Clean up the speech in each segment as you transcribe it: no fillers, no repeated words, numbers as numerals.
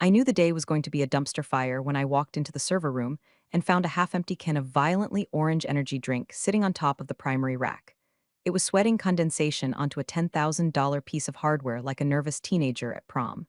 I knew the day was going to be a dumpster fire when I walked into the server room and found a half-empty can of violently orange energy drink sitting on top of the primary rack. It was sweating condensation onto a $10,000 piece of hardware like a nervous teenager at prom.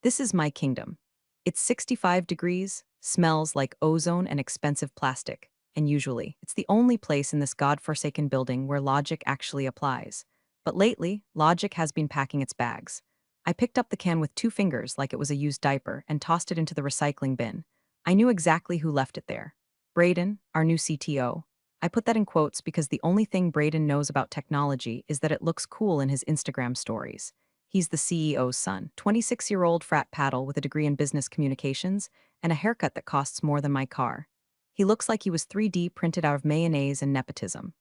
This is my kingdom. It's 65 degrees, smells like ozone and expensive plastic, and usually, it's the only place in this godforsaken building where logic actually applies. But lately, logic has been packing its bags. I picked up the can with two fingers like it was a used diaper and tossed it into the recycling bin. I knew exactly who left it there. Braden, our new CTO. I put that in quotes because the only thing Braden knows about technology is that it looks cool in his Instagram stories. He's the CEO's son, 26-year-old frat paddle with a degree in business communications and a haircut that costs more than my car. He looks like he was 3D printed out of mayonnaise and nepotism.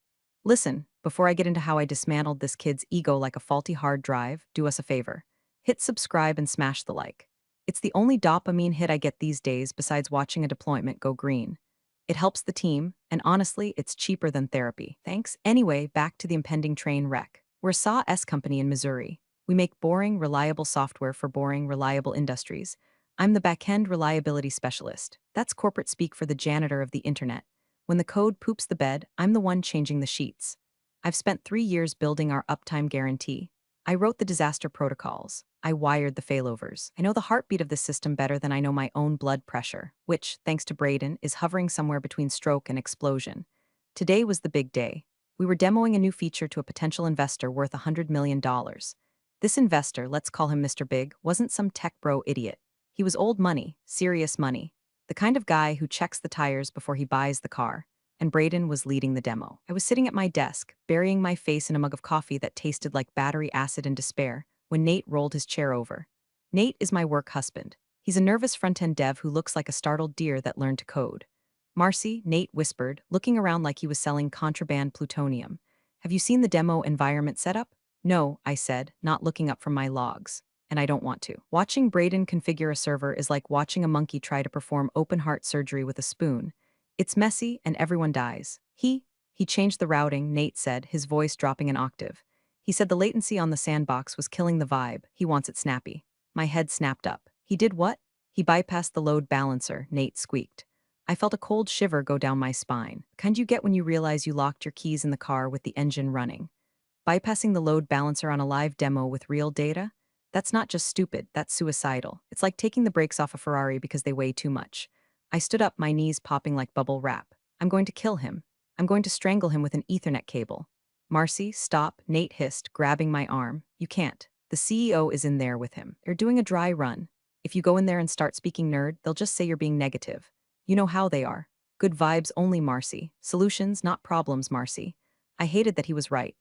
Listen, before I get into how I dismantled this kid's ego like a faulty hard drive, do us a favor. Hit subscribe and smash the like. It's the only dopamine hit I get these days besides watching a deployment go green. It helps the team, and honestly, it's cheaper than therapy. Thanks. Anyway, back to the impending train wreck. We're a Saw S company in Missouri. We make boring, reliable software for boring, reliable industries. I'm the back-end reliability specialist. That's corporate speak for the janitor of the internet. When the code poops the bed, I'm the one changing the sheets. I've spent 3 years building our uptime guarantee. I wrote the disaster protocols. I wired the failovers. I know the heartbeat of the system better than I know my own blood pressure, which, thanks to Braden, is hovering somewhere between stroke and explosion. Today was the big day. We were demoing a new feature to a potential investor worth $100 million. This investor, let's call him Mr. Big, wasn't some tech bro idiot. He was old money, serious money. The kind of guy who checks the tires before he buys the car. And Braden was leading the demo. I was sitting at my desk, burying my face in a mug of coffee that tasted like battery acid and despair, when Nate rolled his chair over. Nate is my work husband. He's a nervous front-end dev who looks like a startled deer that learned to code. Marcy, Nate whispered, looking around like he was selling contraband plutonium. Have you seen the demo environment setup? No, I said, not looking up from my logs. And I don't want to. Watching Braden configure a server is like watching a monkey try to perform open-heart surgery with a spoon. It's messy and everyone dies. He changed the routing, Nate said, his voice dropping an octave. He said the latency on the sandbox was killing the vibe. He wants it snappy. My head snapped up. He did what? He bypassed the load balancer, Nate squeaked. I felt a cold shiver go down my spine. Kind you get when you realize you locked your keys in the car with the engine running. Bypassing the load balancer on a live demo with real data? That's not just stupid, that's suicidal. It's like taking the brakes off a Ferrari because they weigh too much. I stood up, my knees popping like bubble wrap. I'm going to kill him. I'm going to strangle him with an Ethernet cable. Marcy, stop, Nate hissed, grabbing my arm. You can't. The CEO is in there with him. They're doing a dry run. If you go in there and start speaking nerd, they'll just say you're being negative. You know how they are. Good vibes only, Marcy. Solutions, not problems, Marcy. I hated that he was right.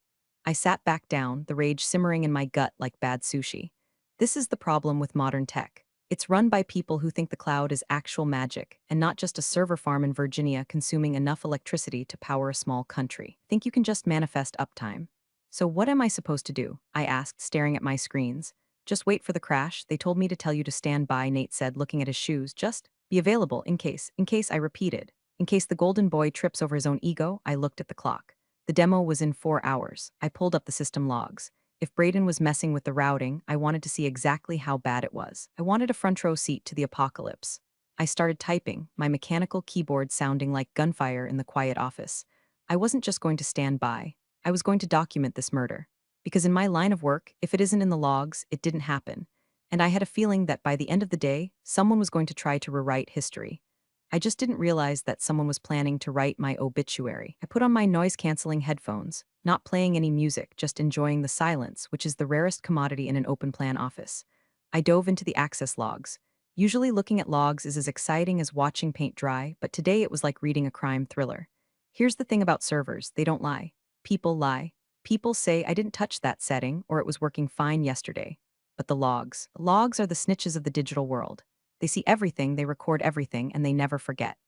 I sat back down, the rage simmering in my gut like bad sushi. This is the problem with modern tech. It's run by people who think the cloud is actual magic and not just a server farm in Virginia consuming enough electricity to power a small country. Think you can just manifest uptime. So what am I supposed to do? I asked, staring at my screens. Just wait for the crash. They told me to tell you to stand by, Nate said, looking at his shoes. Just be available in case, I repeated. In case the golden boy trips over his own ego, I looked at the clock. The demo was in 4 hours. I pulled up the system logs. If Braden was messing with the routing, I wanted to see exactly how bad it was. I wanted a front row seat to the apocalypse. I started typing, my mechanical keyboard sounding like gunfire in the quiet office. I wasn't just going to stand by. I was going to document this murder. Because in my line of work, if it isn't in the logs, it didn't happen. And I had a feeling that by the end of the day, someone was going to try to rewrite history. I just didn't realize that someone was planning to write my obituary. I put on my noise-canceling headphones, not playing any music, just enjoying the silence, which is the rarest commodity in an open-plan office. I dove into the access logs. Usually looking at logs is as exciting as watching paint dry, but today it was like reading a crime thriller. Here's the thing about servers, they don't lie. People lie. People say I didn't touch that setting or it was working fine yesterday. But the logs are the snitches of the digital world. They see everything, they record everything, and they never forget.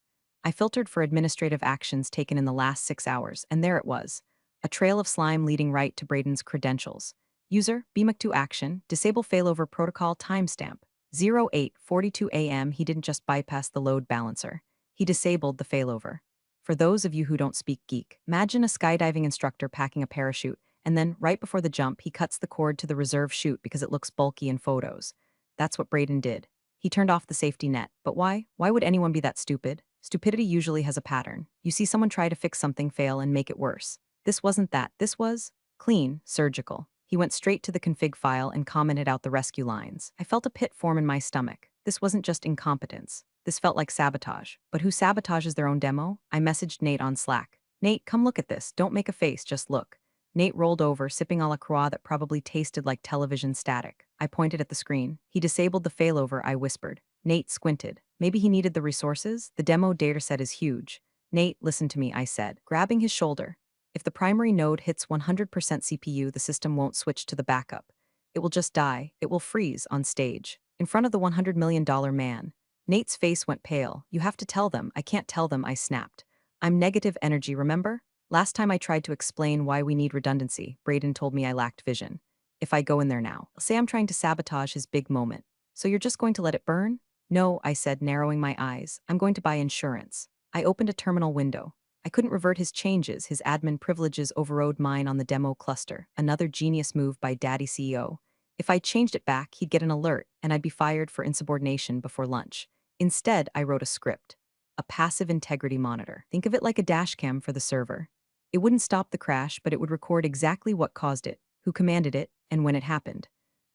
I filtered for administrative actions taken in the last 6 hours, and there it was. A trail of slime leading right to Braden's credentials. User, BMAC2 action, disable failover protocol timestamp. 08:42 a.m. He didn't just bypass the load balancer. He disabled the failover. For those of you who don't speak geek, imagine a skydiving instructor packing a parachute, and then, right before the jump, he cuts the cord to the reserve chute because it looks bulky in photos. That's what Braden did. He turned off the safety net. But why? Why would anyone be that stupid? Stupidity usually has a pattern. You see someone try to fix something, fail, and make it worse. This wasn't that. This was clean, surgical. He went straight to the config file and commented out the rescue lines. I felt a pit form in my stomach. This wasn't just incompetence. This felt like sabotage. But who sabotages their own demo? I messaged Nate on Slack. Nate, come look at this. Don't make a face, just look. Nate rolled over, sipping a la croix that probably tasted like television static. I pointed at the screen. He disabled the failover, I whispered. Nate squinted. Maybe he needed the resources? The demo dataset is huge. Nate, listen to me, I said, grabbing his shoulder. If the primary node hits 100% CPU, the system won't switch to the backup. It will just die. It will freeze on stage. In front of the $100 million man. Nate's face went pale. You have to tell them. I can't tell them, I snapped. I'm negative energy, remember? Last time I tried to explain why we need redundancy, Braden told me I lacked vision. If I go in there now, say I'm trying to sabotage his big moment. So you're just going to let it burn? No, I said, narrowing my eyes. I'm going to buy insurance. I opened a terminal window. I couldn't revert his changes. His admin privileges overrode mine on the demo cluster. Another genius move by Daddy CEO. If I changed it back, he'd get an alert, and I'd be fired for insubordination before lunch. Instead, I wrote a script. A passive integrity monitor. Think of it like a dashcam for the server. It wouldn't stop the crash, but it would record exactly what caused it, who commanded it, and when it happened.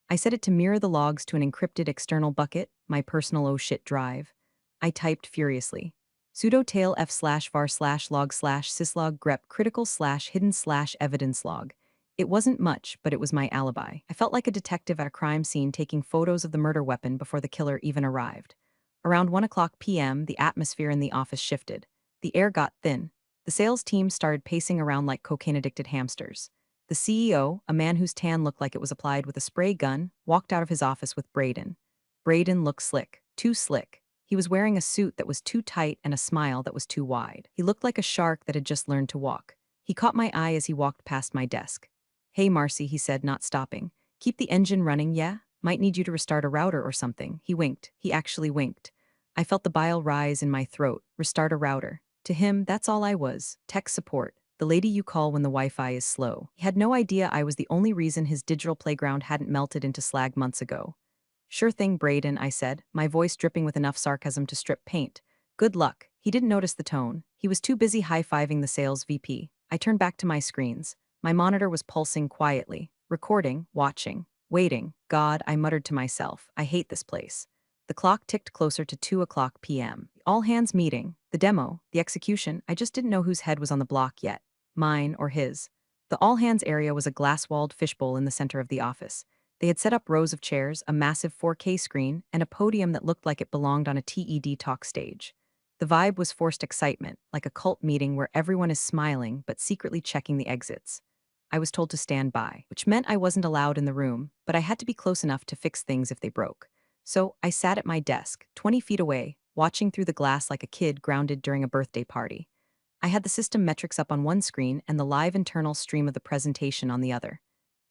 I set it to mirror the logs to an encrypted external bucket, my personal oh shit drive. I typed furiously. Sudo tail f/var/log/syslog grep critical/hidden/evidence log. It wasn't much, but it was my alibi. I felt like a detective at a crime scene taking photos of the murder weapon before the killer even arrived. Around 1 p.m., the atmosphere in the office shifted. The air got thin. The sales team started pacing around like cocaine-addicted hamsters. The CEO, a man whose tan looked like it was applied with a spray gun, walked out of his office with Braden. Braden looked slick, too slick. He was wearing a suit that was too tight and a smile that was too wide. He looked like a shark that had just learned to walk. He caught my eye as he walked past my desk. Hey, Marcy, he said, not stopping. Keep the engine running, yeah? Might need you to restart a router or something. He winked. He actually winked. I felt the bile rise in my throat. Restart a router. To him, that's all I was. Tech support. The lady you call when the Wi-Fi is slow. He had no idea I was the only reason his digital playground hadn't melted into slag months ago. Sure thing, Braden, I said, my voice dripping with enough sarcasm to strip paint. Good luck. He didn't notice the tone. He was too busy high-fiving the sales VP. I turned back to my screens. My monitor was pulsing quietly. Recording, watching, waiting. God, I muttered to myself, I hate this place. The clock ticked closer to 2 p.m. All-hands meeting, the demo, the execution, I just didn't know whose head was on the block yet. Mine or his. The all-hands area was a glass-walled fishbowl in the center of the office. They had set up rows of chairs, a massive 4K screen, and a podium that looked like it belonged on a TED talk stage. The vibe was forced excitement, like a cult meeting where everyone is smiling but secretly checking the exits. I was told to stand by, which meant I wasn't allowed in the room, but I had to be close enough to fix things if they broke. So I sat at my desk, 20 feet away, watching through the glass like a kid grounded during a birthday party. I had the system metrics up on one screen and the live internal stream of the presentation on the other.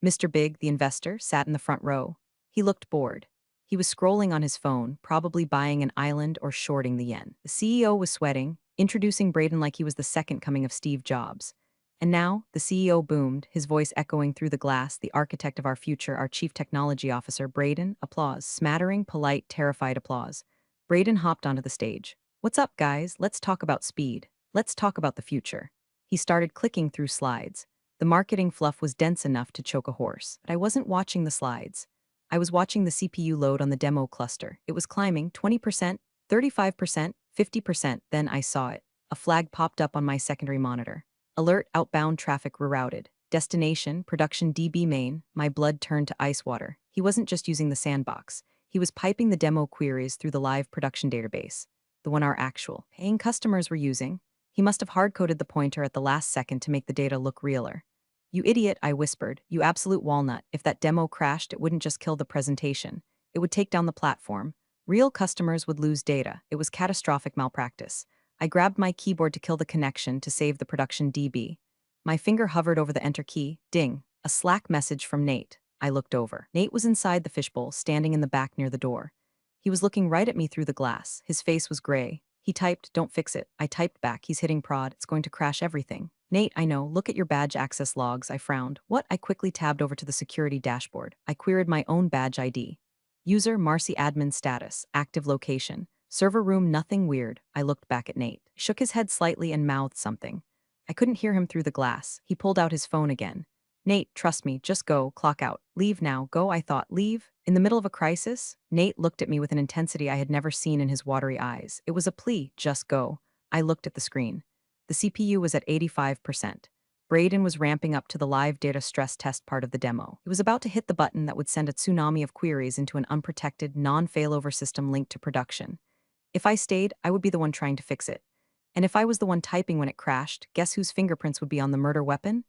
Mr. Big, the investor, sat in the front row. He looked bored. He was scrolling on his phone, probably buying an island or shorting the yen. The CEO was sweating, introducing Braden like he was the second coming of Steve Jobs. And now, the CEO boomed, his voice echoing through the glass, the architect of our future, our chief technology officer, Braden, applause, smattering, polite, terrified applause. Braden hopped onto the stage. What's up, guys? Let's talk about speed. Let's talk about the future. He started clicking through slides. The marketing fluff was dense enough to choke a horse, but I wasn't watching the slides. I was watching the CPU load on the demo cluster. It was climbing 20%, 35%, 50%, then I saw it. A flag popped up on my secondary monitor. Alert, outbound traffic rerouted. Destination, production DB main. My blood turned to ice water. He wasn't just using the sandbox. He was piping the demo queries through the live production database, the one our actual paying customers were using. He must have hard-coded the pointer at the last second to make the data look realer. You idiot, I whispered. You absolute walnut. If that demo crashed, it wouldn't just kill the presentation. It would take down the platform. Real customers would lose data. It was catastrophic malpractice. I grabbed my keyboard to kill the connection to save the production DB. My finger hovered over the enter key. Ding. A Slack message from Nate. I looked over. Nate was inside the fishbowl, standing in the back near the door. He was looking right at me through the glass. His face was gray. He typed, "Don't fix it." I typed back, "He's hitting prod. It's going to crash everything." "Nate, I know. Look at your badge access logs." I frowned. "What?" I quickly tabbed over to the security dashboard. I queried my own badge ID. User Marcy admin status, active location. Server room nothing weird. I looked back at Nate. Shook his head slightly and mouthed something. I couldn't hear him through the glass. He pulled out his phone again. Nate, trust me, just go, clock out. Leave now, go, I thought, leave? In the middle of a crisis? Nate looked at me with an intensity I had never seen in his watery eyes. It was a plea, just go. I looked at the screen. The CPU was at 85%. Braden was ramping up to the live data stress test part of the demo. He was about to hit the button that would send a tsunami of queries into an unprotected, non-failover system linked to production. If I stayed, I would be the one trying to fix it. And if I was the one typing when it crashed, guess whose fingerprints would be on the murder weapon?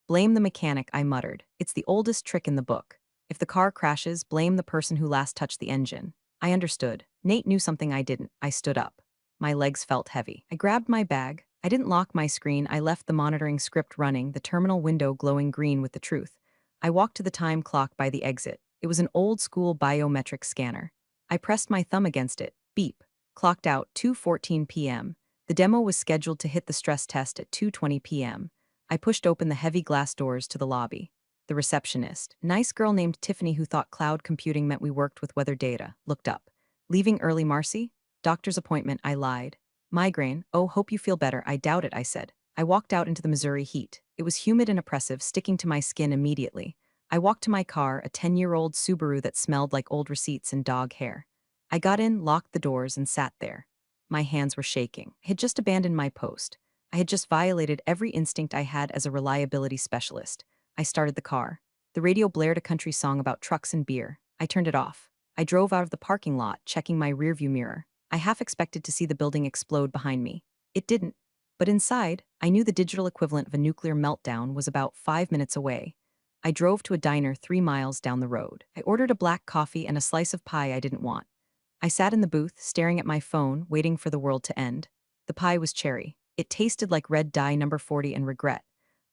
Blame the mechanic, I muttered. It's the oldest trick in the book. If the car crashes, blame the person who last touched the engine. I understood. Nate knew something I didn't. I stood up. My legs felt heavy. I grabbed my bag. I didn't lock my screen. I left the monitoring script running, the terminal window glowing green with the truth. I walked to the time clock by the exit. It was an old-school biometric scanner. I pressed my thumb against it. Beep. Clocked out 2:14 p.m. The demo was scheduled to hit the stress test at 2:20 p.m. I pushed open the heavy glass doors to the lobby. The receptionist, nice girl named Tiffany who thought cloud computing meant we worked with weather data, looked up. Leaving early, Marcy? Doctor's appointment, I lied. Migraine, oh, hope you feel better. I doubt it, I said. I walked out into the Missouri heat. It was humid and oppressive, sticking to my skin immediately. I walked to my car, a 10-year-old Subaru that smelled like old receipts and dog hair. I got in, locked the doors, and sat there. My hands were shaking. I had just abandoned my post. I had just violated every instinct I had as a reliability specialist. I started the car. The radio blared a country song about trucks and beer. I turned it off. I drove out of the parking lot, checking my rearview mirror. I half expected to see the building explode behind me. It didn't. But inside, I knew the digital equivalent of a nuclear meltdown was about 5 minutes away. I drove to a diner 3 miles down the road. I ordered a black coffee and a slice of pie I didn't want. I sat in the booth, staring at my phone, waiting for the world to end. The pie was cherry. It tasted like red dye number 40 and regret.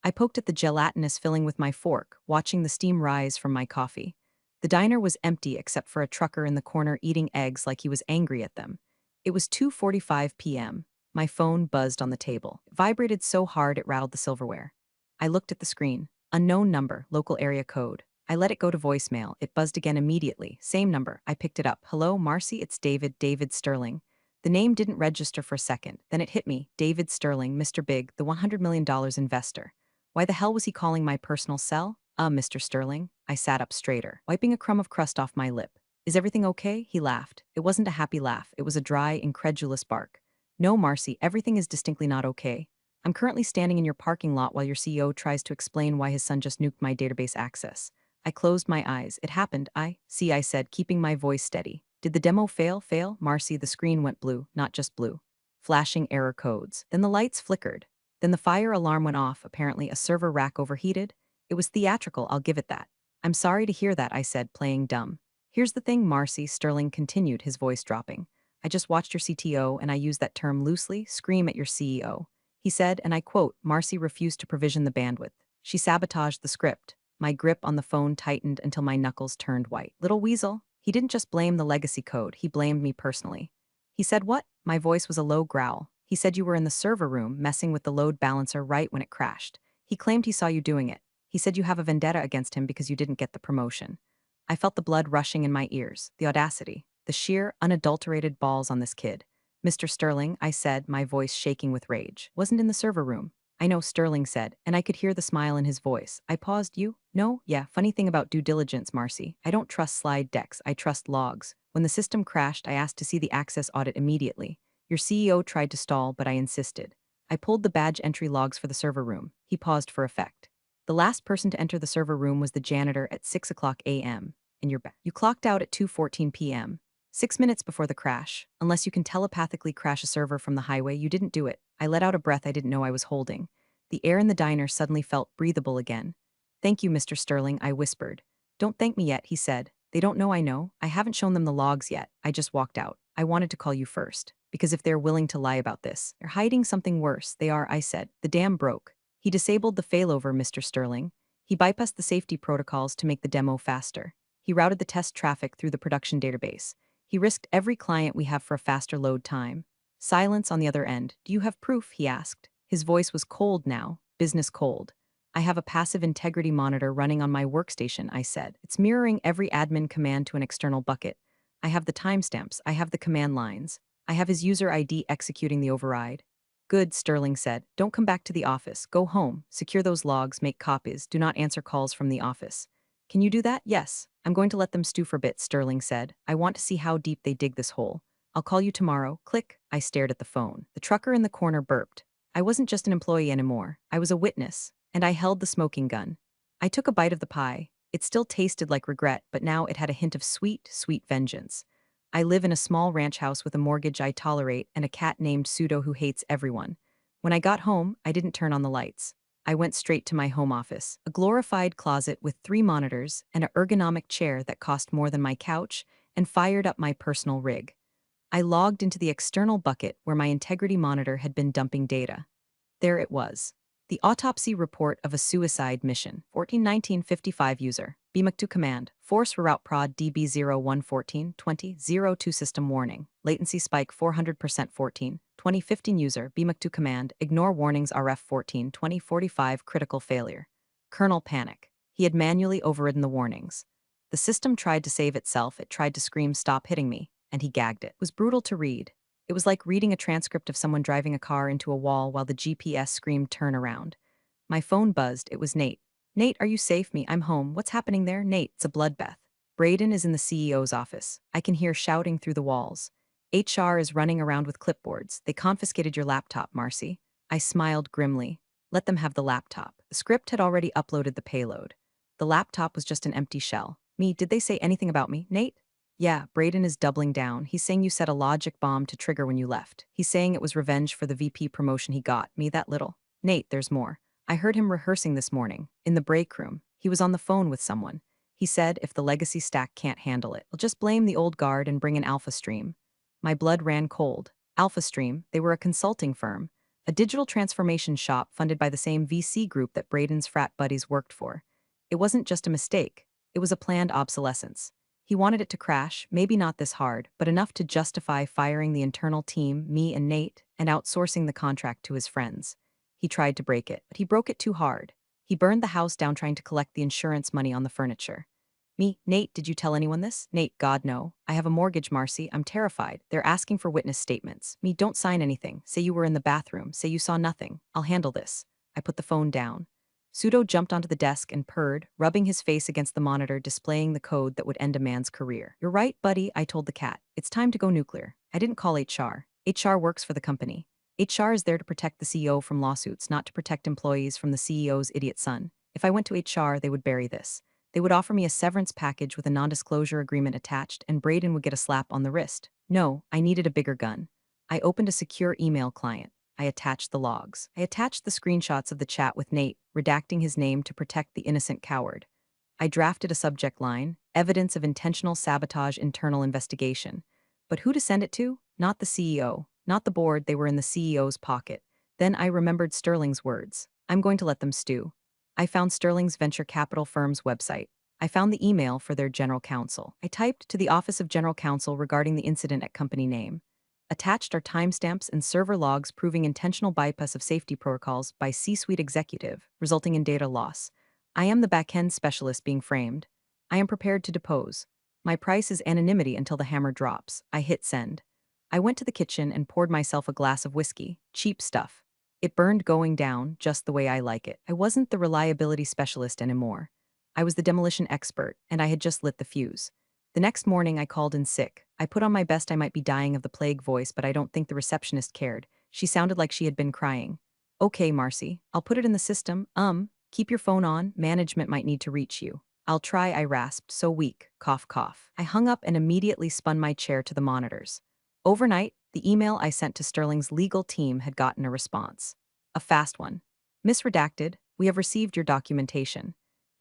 I poked at the gelatinous filling with my fork, watching the steam rise from my coffee. The diner was empty except for a trucker in the corner eating eggs like he was angry at them. It was 2:45 p.m. My phone buzzed on the table. It vibrated so hard it rattled the silverware. I looked at the screen. Unknown number, local area code. I let it go to voicemail. It buzzed again immediately. Same number. I picked it up. Hello, Marcy, it's David, David Sterling. The name didn't register for a second. Then it hit me. David Sterling, Mr. Big, the $100 million investor. Why the hell was he calling my personal cell? Mr. Sterling. I sat up straighter, wiping a crumb of crust off my lip. Is everything okay? He laughed. It wasn't a happy laugh. It was a dry, incredulous bark. No, Marcy, everything is distinctly not okay. I'm currently standing in your parking lot while your CEO tries to explain why his son just nuked my database access. I closed my eyes. It happened. I said, keeping my voice steady. Did the demo fail? Marcy, the screen went blue, not just blue. Flashing error codes. Then the lights flickered. Then the fire alarm went off. Apparently a server rack overheated. It was theatrical, I'll give it that. I'm sorry to hear that, I said, playing dumb. Here's the thing, Marcy, Sterling continued, his voice dropping. I just watched your CTO, and I use that term loosely, scream at your CEO. He said, and I quote, Marcy refused to provision the bandwidth. She sabotaged the script. My grip on the phone tightened until my knuckles turned white. Little weasel. He didn't just blame the legacy code, he blamed me personally. He said what? My voice was a low growl. He said you were in the server room messing with the load balancer right when it crashed. He claimed he saw you doing it. He said you have a vendetta against him because you didn't get the promotion. I felt the blood rushing in my ears, the audacity, the sheer, unadulterated balls on this kid. Mr. Sterling, I said, my voice shaking with rage, wasn't in the server room. I know, Sterling said, and I could hear the smile in his voice. I paused. You? No? Yeah, funny thing about due diligence, Marcy. I don't trust slide decks, I trust logs. When the system crashed, I asked to see the access audit immediately. Your CEO tried to stall, but I insisted. I pulled the badge entry logs for the server room. He paused for effect. The last person to enter the server room was the janitor at 6 o'clock a.m. And you're back. You clocked out at 2:14 p.m. 6 minutes before the crash. Unless you can telepathically crash a server from the highway, you didn't do it. I let out a breath I didn't know I was holding. The air in the diner suddenly felt breathable again. Thank you, Mr. Sterling, I whispered. Don't thank me yet, he said. They don't know I know. I haven't shown them the logs yet. I just walked out. I wanted to call you first. Because if they're willing to lie about this, they're hiding something worse. They are, I said. The dam broke. He disabled the failover, Mr. Sterling. He bypassed the safety protocols to make the demo faster. He routed the test traffic through the production database. He risked every client we have for a faster load time. Silence on the other end. Do you have proof? He asked. His voice was cold now, business cold. I have a passive integrity monitor running on my workstation, I said. It's mirroring every admin command to an external bucket. I have the timestamps, I have the command lines. I have his user ID executing the override. Good, Sterling said. Don't come back to the office. Go home. Secure those logs, make copies. Do not answer calls from the office. Can you do that? Yes. I'm going to let them stew for bits, Sterling said. I want to see how deep they dig this hole. I'll call you tomorrow. Click. I stared at the phone. The trucker in the corner burped. I wasn't just an employee anymore. I was a witness, and I held the smoking gun. I took a bite of the pie. It still tasted like regret, but now it had a hint of sweet, sweet vengeance. I live in a small ranch house with a mortgage I tolerate and a cat named Pseudo who hates everyone. When I got home, I didn't turn on the lights. I went straight to my home office, a glorified closet with 3 monitors and an ergonomic chair that cost more than my couch, and fired up my personal rig. I logged into the external bucket where my integrity monitor had been dumping data. There it was. The autopsy report of a suicide mission. 141955 user. BMAC2 command. Force reroute prod DB01142002 system warning. Latency spike 400% 14. 2015 user. BMAC2 command. Ignore warnings RF 14 2045 critical failure. Kernel panic. He had manually overridden the warnings. The system tried to save itself. It tried to scream stop hitting me, and he gagged it. It was brutal to read. It was like reading a transcript of someone driving a car into a wall while the GPS screamed turn around. My phone buzzed. It was Nate. Nate, are you safe? Me, I'm home. What's happening there? Nate, it's a bloodbath. Braden is in the CEO's office. I can hear shouting through the walls. HR is running around with clipboards. They confiscated your laptop, Marcy. I smiled grimly. Let them have the laptop. The script had already uploaded the payload. The laptop was just an empty shell. Me, did they say anything about me, Nate? Yeah, Braden is doubling down. He's saying you set a logic bomb to trigger when you left. He's saying it was revenge for the VP promotion he got. Me that little. Nate, there's more. I heard him rehearsing this morning, in the break room. He was on the phone with someone. He said if the legacy stack can't handle it, I'll just blame the old guard and bring in Alpha Stream. My blood ran cold. Alpha Stream, they were a consulting firm, a digital transformation shop funded by the same VC group that Braden's frat buddies worked for. It wasn't just a mistake. It was a planned obsolescence. He wanted it to crash, maybe not this hard, but enough to justify firing the internal team, me and Nate, and outsourcing the contract to his friends. He tried to break it, but he broke it too hard. He burned the house down trying to collect the insurance money on the furniture. Me, Nate, did you tell anyone this? Nate, God, no. I have a mortgage, Marcy. I'm terrified. They're asking for witness statements. Me, don't sign anything. Say you were in the bathroom. Say you saw nothing. I'll handle this. I put the phone down. Pseudo jumped onto the desk and purred, rubbing his face against the monitor displaying the code that would end a man's career. You're right, buddy, I told the cat. It's time to go nuclear. I didn't call HR. HR works for the company. HR is there to protect the CEO from lawsuits, not to protect employees from the CEO's idiot son. If I went to HR, they would bury this. They would offer me a severance package with a non-disclosure agreement attached, and Braden would get a slap on the wrist. No, I needed a bigger gun. I opened a secure email client. I attached the logs. I attached the screenshots of the chat with Nate, redacting his name to protect the innocent coward. I drafted a subject line, evidence of intentional sabotage internal investigation. But who to send it to? Not the CEO. Not the board, they were in the CEO's pocket. Then I remembered Sterling's words. I'm going to let them stew. I found Sterling's venture capital firm's website. I found the email for their general counsel. I typed to the Office of General Counsel regarding the incident at company name. Attached are timestamps and server logs proving intentional bypass of safety protocols by C-suite executive, resulting in data loss. I am the back-end specialist being framed. I am prepared to depose. My price is anonymity until the hammer drops. I hit send. I went to the kitchen and poured myself a glass of whiskey, cheap stuff. It burned going down just the way I like it. I wasn't the reliability specialist anymore. I was the demolition expert, and I had just lit the fuse. The next morning, I called in sick. I put on my best I might be dying of the plague voice, but I don't think the receptionist cared. She sounded like she had been crying. Okay, Marcy, I'll put it in the system. Keep your phone on. Management might need to reach you. I'll try, I rasped, so weak. Cough, cough. I hung up and immediately spun my chair to the monitors. Overnight, the email I sent to Sterling's legal team had gotten a response. A fast one. Misredacted, we have received your documentation.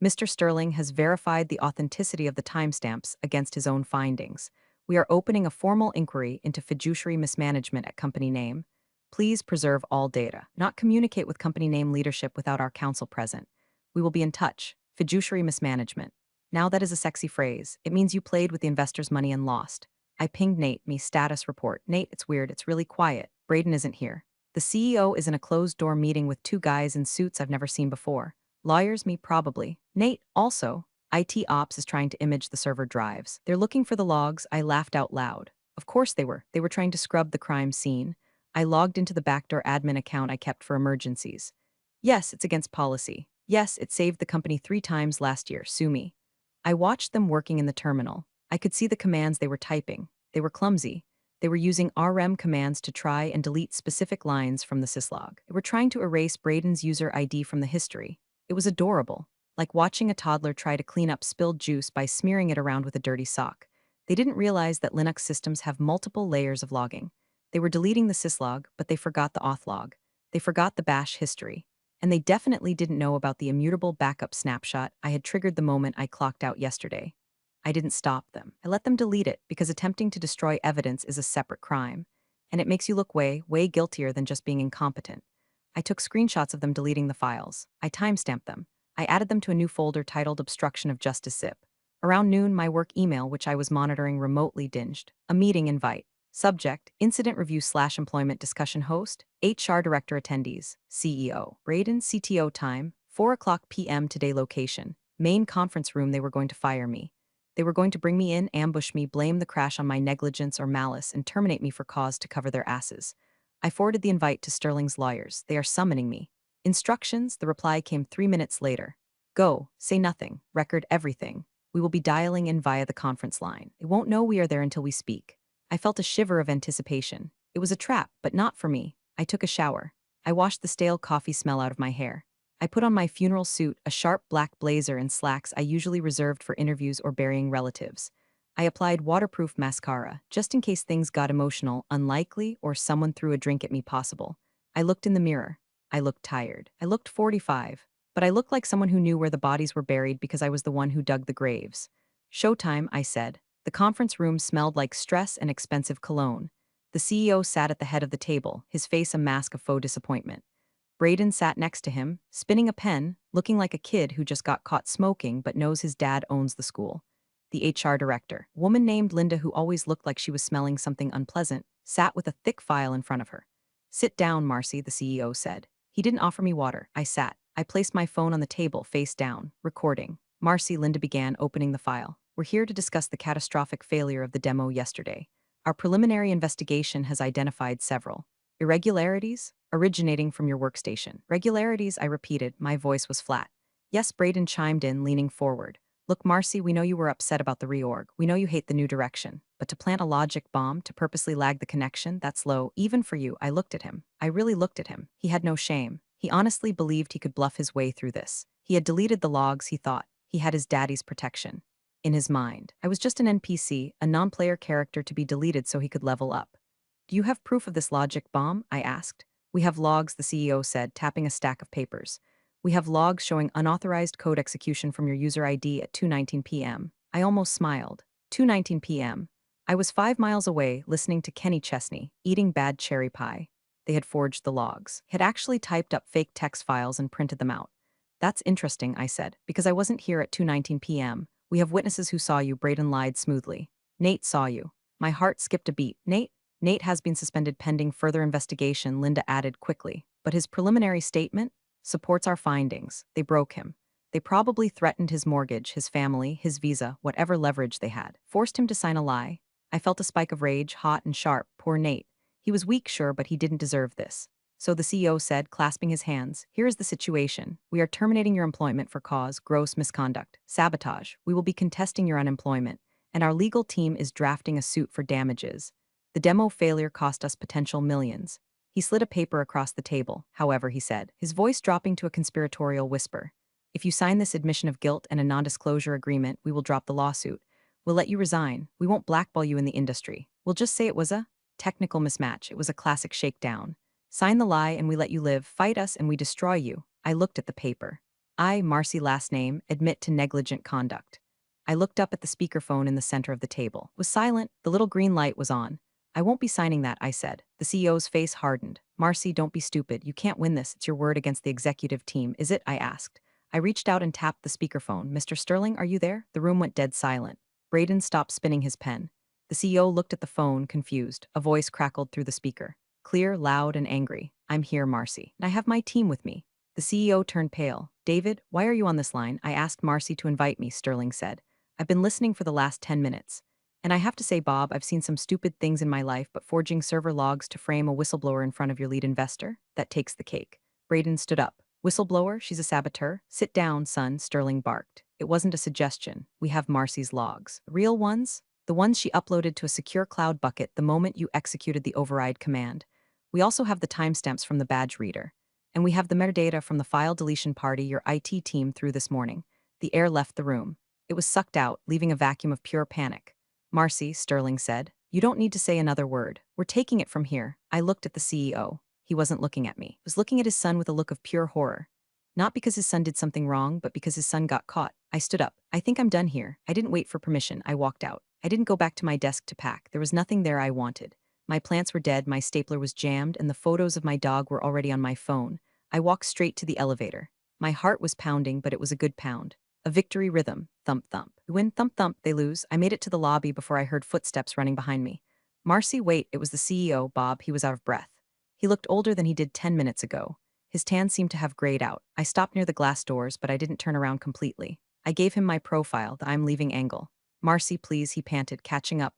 Mr. Sterling has verified the authenticity of the timestamps against his own findings. We are opening a formal inquiry into fiduciary mismanagement at company name. Please preserve all data. Not communicate with company name leadership without our counsel present. We will be in touch. Fiduciary mismanagement. Now that is a sexy phrase. It means you played with the investor's money and lost. I pinged Nate, me status report. Nate, it's weird. It's really quiet. Braden isn't here. The CEO is in a closed-door meeting with 2 guys in suits I've never seen before. Lawyers, me probably. Nate, also. IT ops is trying to image the server drives. They're looking for the logs. I laughed out loud. Of course they were. They were trying to scrub the crime scene. I logged into the backdoor admin account I kept for emergencies. Yes, it's against policy. Yes, it saved the company 3 times last year. Sue me. I watched them working in the terminal. I could see the commands they were typing. They were clumsy. They were using RM commands to try and delete specific lines from the syslog. They were trying to erase Braden's user ID from the history. It was adorable, like watching a toddler try to clean up spilled juice by smearing it around with a dirty sock. They didn't realize that Linux systems have multiple layers of logging. They were deleting the syslog, but they forgot the auth log. They forgot the bash history. And they definitely didn't know about the immutable backup snapshot I had triggered the moment I clocked out yesterday. I didn't stop them. I let them delete it because attempting to destroy evidence is a separate crime. And it makes you look way, way guiltier than just being incompetent. I took screenshots of them deleting the files. I timestamped them. I added them to a new folder titled Obstruction of Justice Zip. Around noon, my work email, which I was monitoring remotely, dinged. A meeting invite. Subject, Incident Review/Employment Discussion Host, HR Director Attendees, CEO. Braden, CTO time, 4 o'clock p.m. today location. Main conference room. They were going to fire me. They were going to bring me in, ambush me, blame the crash on my negligence or malice, and terminate me for cause to cover their asses. I forwarded the invite to Sterling's lawyers. They are summoning me. Instructions, the reply came 3 minutes later. Go, say nothing, record everything. We will be dialing in via the conference line. They won't know we are there until we speak. I felt a shiver of anticipation. It was a trap, but not for me. I took a shower. I washed the stale coffee smell out of my hair. I put on my funeral suit, a sharp black blazer and slacks I usually reserved for interviews or burying relatives. I applied waterproof mascara, just in case things got emotional, unlikely, or someone threw a drink at me possible. I looked in the mirror. I looked tired. I looked 45. But I looked like someone who knew where the bodies were buried because I was the one who dug the graves. Showtime, I said. The conference room smelled like stress and expensive cologne. The CEO sat at the head of the table, his face a mask of faux disappointment. Braden sat next to him, spinning a pen, looking like a kid who just got caught smoking but knows his dad owns the school. The HR director, a woman named Linda who always looked like she was smelling something unpleasant, sat with a thick file in front of her. Sit down, Marcy, the CEO said. He didn't offer me water. I sat. I placed my phone on the table, face down, recording. Marcy, Linda began, opening the file. We're here to discuss the catastrophic failure of the demo yesterday. Our preliminary investigation has identified several irregularities originating from your workstation. Regularities, I repeated, my voice was flat. Yes, Braden chimed in, leaning forward. Look, Marcy, we know you were upset about the reorg. We know you hate the new direction. But to plant a logic bomb, to purposely lag the connection, that's low, even for you. I looked at him. I really looked at him. He had no shame. He honestly believed he could bluff his way through this. He had deleted the logs, he thought. He had his daddy's protection. In his mind, I was just an NPC, a non-player character to be deleted so he could level up. Do you have proof of this logic bomb? I asked. We have logs, the CEO said, tapping a stack of papers. We have logs showing unauthorized code execution from your user ID at 2:19 p.m. I almost smiled. 2:19 p.m. I was 5 miles away, listening to Kenny Chesney, eating bad cherry pie. They had forged the logs, had actually typed up fake text files and printed them out. That's interesting, I said, because I wasn't here at 2:19 p.m. We have witnesses who saw you, Braden lied smoothly. Nate saw you. My heart skipped a beat. Nate? Nate has been suspended pending further investigation, Linda added quickly. But his preliminary statement supports our findings. They broke him. They probably threatened his mortgage, his family, his visa, whatever leverage they had. Forced him to sign a lie. I felt a spike of rage, hot and sharp. Poor Nate. He was weak, sure, but he didn't deserve this. So the CEO said, clasping his hands, here is the situation. We are terminating your employment for cause, gross misconduct, sabotage. We will be contesting your unemployment. And our legal team is drafting a suit for damages. The demo failure cost us potential millions. He slid a paper across the table, however, he said, his voice dropping to a conspiratorial whisper. If you sign this admission of guilt and a non-disclosure agreement, we will drop the lawsuit. We'll let you resign. We won't blackball you in the industry. We'll just say it was a technical mismatch. It was a classic shakedown. Sign the lie and we let you live. Fight us and we destroy you. I looked at the paper. I, Marcy last name, admit to negligent conduct. I looked up at the speakerphone in the center of the table. It was silent. The little green light was on. I won't be signing that, I said. The CEO's face hardened. Marcy, don't be stupid. You can't win this. It's your word against the executive team, is it? I asked. I reached out and tapped the speakerphone. Mr. Sterling, are you there? The room went dead silent. Braden stopped spinning his pen. The CEO looked at the phone, confused. A voice crackled through the speaker. Clear, loud, and angry. I'm here, Marcy. And I have my team with me. The The CEO turned pale. David, why are you on this line? I asked Marcy to invite me, Sterling said. I've been listening for the last 10 minutes. And I have to say, Bob, I've seen some stupid things in my life, but forging server logs to frame a whistleblower in front of your lead investor? That takes the cake. Braden stood up. Whistleblower? She's a saboteur? Sit down, son, Sterling barked. It wasn't a suggestion. We have Marcy's logs. Real ones? The ones she uploaded to a secure cloud bucket the moment you executed the override command. We also have the timestamps from the badge reader. And we have the metadata from the file deletion party your IT team threw this morning. The air left the room. It was sucked out, leaving a vacuum of pure panic. Marcy, Sterling said, you don't need to say another word. We're taking it from here. I looked at the CEO. He wasn't looking at me. He was looking at his son with a look of pure horror. Not because his son did something wrong, but because his son got caught. I stood up. I think I'm done here. I didn't wait for permission. I walked out. I didn't go back to my desk to pack. There was nothing there I wanted. My plants were dead, my stapler was jammed, and the photos of my dog were already on my phone. I walked straight to the elevator. My heart was pounding, but it was a good pound. A victory rhythm. Thump, thump. They win, thump, thump. They lose. I made it to the lobby before I heard footsteps running behind me. Marcy, wait, it was the CEO, Bob. He was out of breath. He looked older than he did 10 minutes ago. His tan seemed to have grayed out. I stopped near the glass doors, but I didn't turn around completely. I gave him my profile, the I'm leaving angle. Marcy, please, he panted, catching up.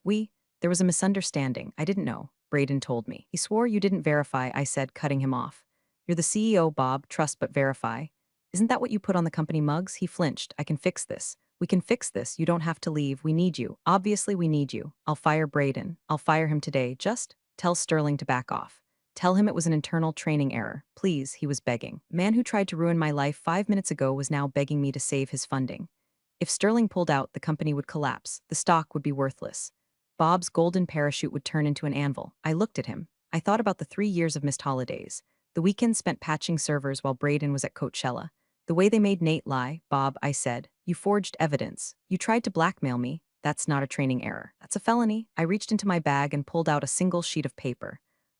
There was a misunderstanding. I didn't know. Braden told me. He swore you didn't verify, I said, cutting him off. You're the CEO, Bob. Trust but verify. Isn't that what you put on the company mugs? He flinched. I can fix this. We can fix this. You don't have to leave. We need you. Obviously, we need you. I'll fire Braden. I'll fire him today. Just tell Sterling to back off. Tell him it was an internal training error. Please, he was begging. The man who tried to ruin my life 5 minutes ago was now begging me to save his funding. If Sterling pulled out, the company would collapse. The stock would be worthless. Bob's golden parachute would turn into an anvil. I looked at him. I thought about the 3 years of missed holidays. The weekends spent patching servers while Braden was at Coachella. The way they made Nate lie. Bob, I said, you forged evidence. You tried to blackmail me. That's not a training error. That's a felony. I reached into my bag and pulled out a single sheet of paper.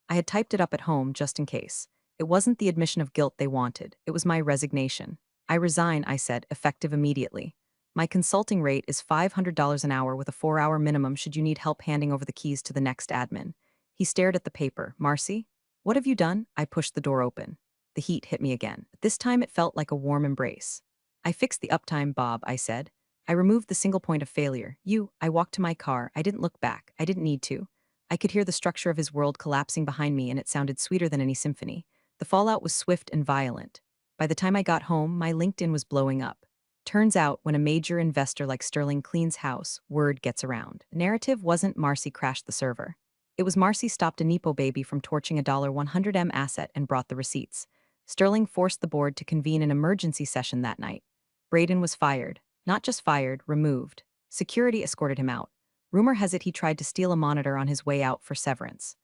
I had typed it up at home just in case. It wasn't the admission of guilt they wanted. It was my resignation. I resign, I said, effective immediately. My consulting rate is $500 an hour with a 4-hour minimum should you need help handing over the keys to the next admin. He stared at the paper. Marcy? What have you done? I pushed the door open. The heat hit me again. But this time it felt like a warm embrace. I fixed the uptime, Bob, I said. I removed the single point of failure. I walked to my car. I didn't look back. I didn't need to. I could hear the structure of his world collapsing behind me, and it sounded sweeter than any symphony. The fallout was swift and violent. By the time I got home, my LinkedIn was blowing up. Turns out, when a major investor like Sterling cleans house, word gets around. The narrative wasn't Marcy crashed the server. It was Marcy stopped a Nepo baby from torching a $100M asset and brought the receipts. Sterling forced the board to convene an emergency session that night. Braden was fired. Not just fired, removed. Security escorted him out. Rumor has it he tried to steal a monitor on his way out for severance.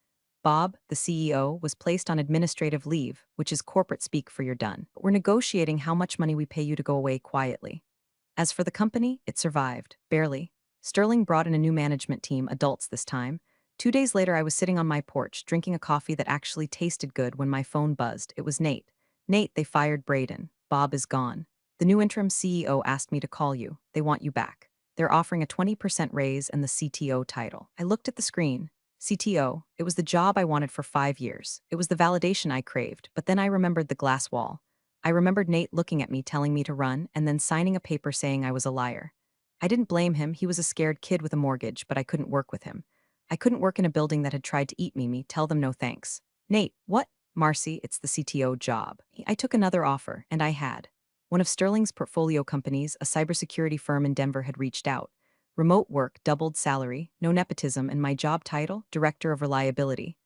Bob, the CEO, was placed on administrative leave, which is corporate speak for you're done. But we're negotiating how much money we pay you to go away quietly. As for the company, it survived. Barely. Sterling brought in a new management team, adults this time. 2 days later, I was sitting on my porch, drinking a coffee that actually tasted good when my phone buzzed. It was Nate. Nate, they fired Braden. Bob is gone. The new interim CEO asked me to call you. They want you back. They're offering a 20% raise and the CTO title. I looked at the screen. CTO, it was the job I wanted for 5 years. It was the validation I craved, but then I remembered the glass wall. I remembered Nate looking at me, telling me to run, and then signing a paper saying I was a liar. I didn't blame him. He was a scared kid with a mortgage, but I couldn't work with him. I couldn't work in a building that had tried to eat me, tell them no thanks. Nate, what? Marcy, it's the CTO job. I took another offer, and I had. One of Sterling's portfolio companies, a cybersecurity firm in Denver, had reached out. Remote work, doubled salary, no nepotism, and my job title, Director of Reliability.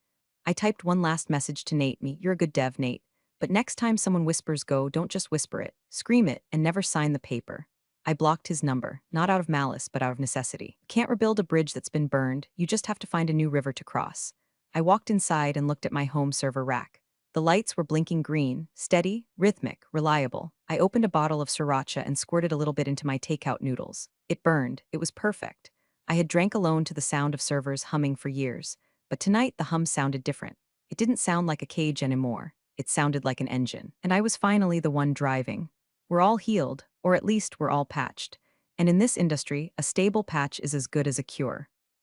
I typed one last message to Nate, you're a good dev, Nate. But next time someone whispers go, don't just whisper it. Scream it, and never sign the paper. I blocked his number, not out of malice, but out of necessity. You can't rebuild a bridge that's been burned, you just have to find a new river to cross. I walked inside and looked at my home server rack. The lights were blinking green, steady, rhythmic, reliable. I opened a bottle of sriracha and squirted a little bit into my takeout noodles. It burned. It was perfect. I had drank alone to the sound of servers humming for years, but tonight the hum sounded different. It didn't sound like a cage anymore. It sounded like an engine. And I was finally the one driving. We're all healed, or at least we're all patched. And in this industry, a stable patch is as good as a cure.